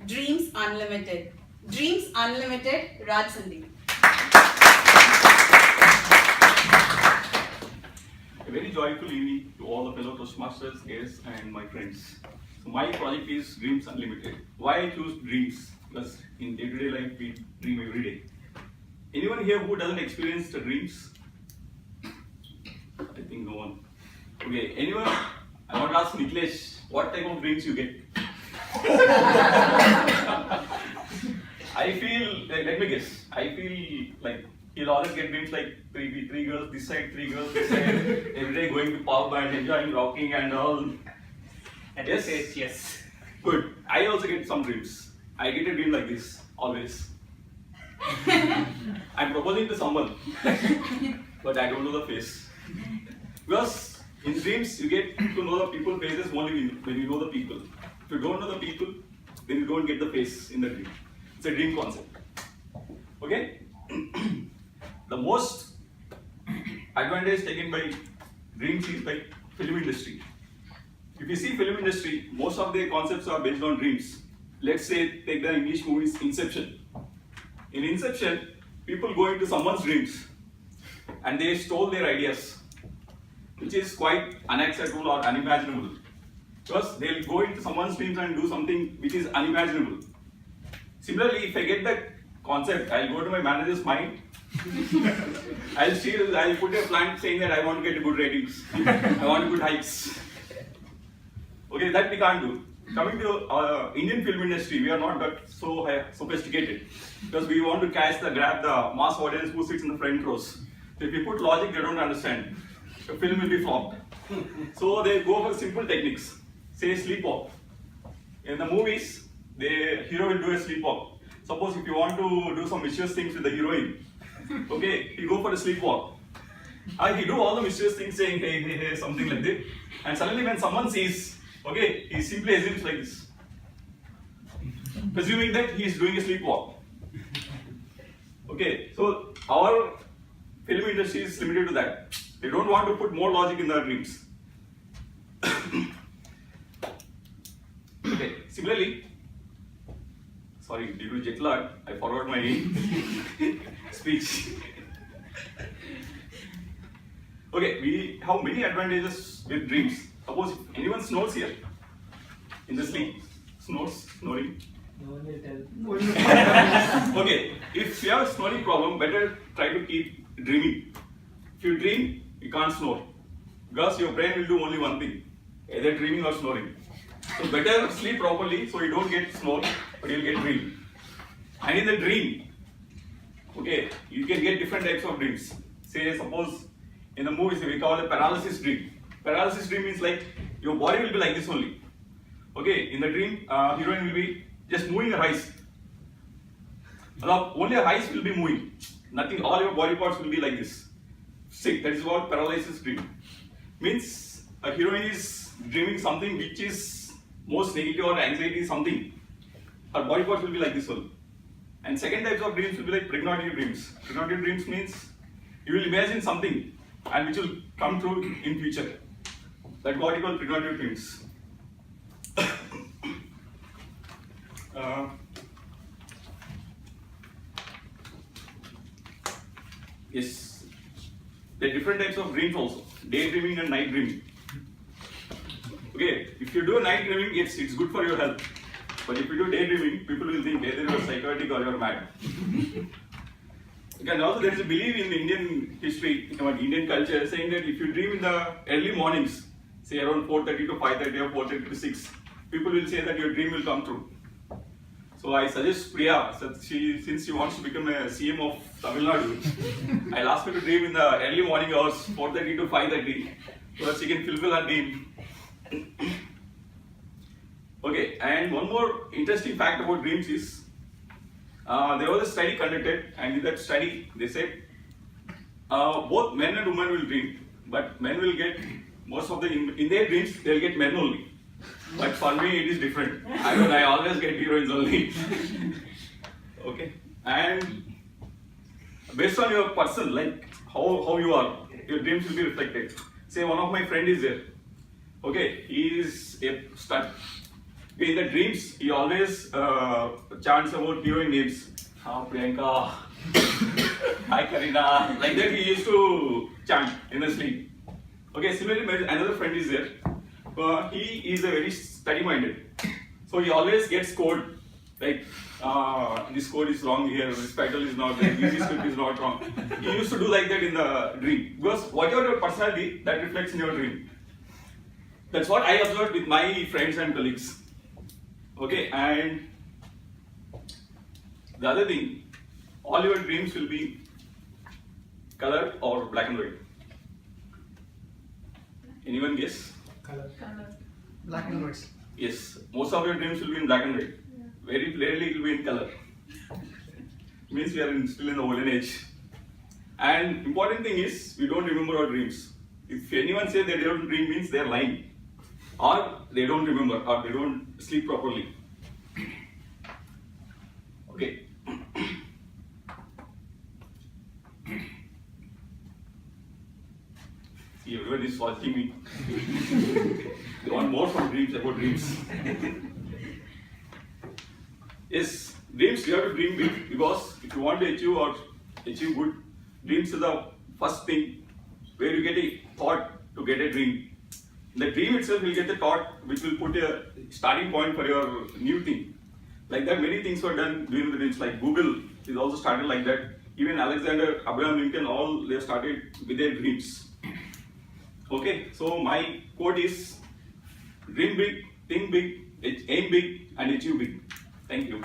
Dreams Unlimited. Dreams Unlimited, Raj Sandeep. A very joyful evening to all the fellow Toastmasters, guests, and my friends. So my project is Dreams Unlimited. Why I choose dreams? Because in day-to-day life we dream every day. Anyone here who doesn't experience the dreams? I think no one. Okay, anyone? I want to ask Niklesh, what type of dreams you get? I feel, let me guess, I feel like he'll always get dreams like three girls this side, three girls this side, every day going to pub and enjoying rocking and all. And Yes? yes. Good. I also get some dreams. I get a dream like this, always. I'm proposing to someone, but I don't know the face. Because in dreams, you get to know the people faces only when you know the people. If you don't know the people, then you don't get the face in the dream. It's a dream concept. Okay? The most advantage taken by dreams is by film industry. If you see film industry, most of their concepts are based on dreams. Let's say, take the English movies Inception. In Inception, people go into someone's dreams and they stole their ideas, which is quite unacceptable or unimaginable. Because they'll go into someone's dreams and do something which is unimaginable. Similarly, if I get that concept, I'll go to my manager's mind. I'll put a plant saying that I want to get good ratings. I want good hikes. Okay, that we can't do. Coming to Indian film industry, we are not that so sophisticated because we want to grab the mass audience who sits in the front rows. So if you put logic, they don't understand. The film will be flopped. So they go for simple techniques. Say sleepwalk. In the movies, the hero will do a sleepwalk. Suppose if you want to do some mischievous things with the heroine, okay, you go for a sleepwalk. He do all the mischievous things saying hey, hey, hey, something like that. And suddenly when someone sees, okay, he simply assumes like this. Presuming that he is doing a sleepwalk. Okay, so our film industry is limited to that. They don't want to put more logic in their dreams. Okay, similarly, sorry, due to jet lag, I forgot my speech. Okay, we have many advantages with dreams. Suppose if anyone snores here, in the sleep, snoring. No one will tell. Okay, if you have a snoring problem, better try to keep dreaming. If you dream, you can't snore. Because your brain will do only one thing, either dreaming or snoring. So better sleep properly so you don't get snore, but you'll get dream. And in the dream, okay, you can get different types of dreams. Say suppose in the movies we call it paralysis dream. Paralysis dream means like your body will be like this only. Okay, in the dream, heroine will be just moving her eyes. Only her eyes will be moving. Nothing, all your body parts will be like this. Sick, that is what paralysis dream. Means a heroine is dreaming something which is most negative or anxiety something. Her body parts will be like this only. And second types of dreams will be like pregnative dreams. Pregnative dreams means you will imagine something and which will come true in future. That's what you call pregnative dreams. Yes, there are different types of dreams also. Daydreaming and night dreaming. Okay, if you do night dreaming, yes, it's good for your health. But if you do daydreaming, people will think either you're psychotic or you're mad. And also there is a belief in Indian history, Indian culture, saying that if you dream in the early mornings, say around 4:30 to 5:30 or 4:30 to 6, people will say that your dream will come true. So I suggest Priya, since she wants to become a CM of Tamil Nadu, I'll ask her to dream in the early morning hours, 4:30 to 5:30, so that she can fulfill her dream. Okay, and one more interesting fact about dreams is, there was a study conducted, and in that study they said both men and women will dream, but men will get most of the in their dreams they'll get men only. But for me it is different. I always get heroines only. Okay, and based on your person, like how you are, your dreams will be reflected. Say one of my friend is there. Okay, he is a stud. In the dreams, he always chants about heroine names. Ah, Priyanka. Hi, Karina. Like that, he used to chant in the sleep. Okay, similarly, my another friend is there. He is a very study-minded. So he always gets code. Like, this code is wrong here, this title is not there, this script is not wrong. He used to do like that in the dream. Because whatever your personality, that reflects in your dream. That's what I observed with my friends and colleagues. Okay, and the other thing, all your dreams will be colored or black and white. Anyone guess? Color. Black and white. Yes, most of your dreams will be in black and white. Very rarely it will be in color. Means we are still in the golden age. And important thing is, we don't remember our dreams. If anyone says they don't dream, means they are lying. Or they don't remember, or they don't sleep properly. Okay. See, everyone is watching me. They want more from dreams, about dreams. Yes, dreams, you have to dream big, because if you want to achieve or achieve good, dreams is the first thing where you get a thought to get a dream. The dream itself will get the thought which will put a starting point for your new thing. Like that, many things were done during the dreams. Like Google is also started like that. Even Alexander, Abraham Lincoln, all they started with their dreams. Okay, so my quote is: dream big, think big, aim big, and achieve big. Thank you.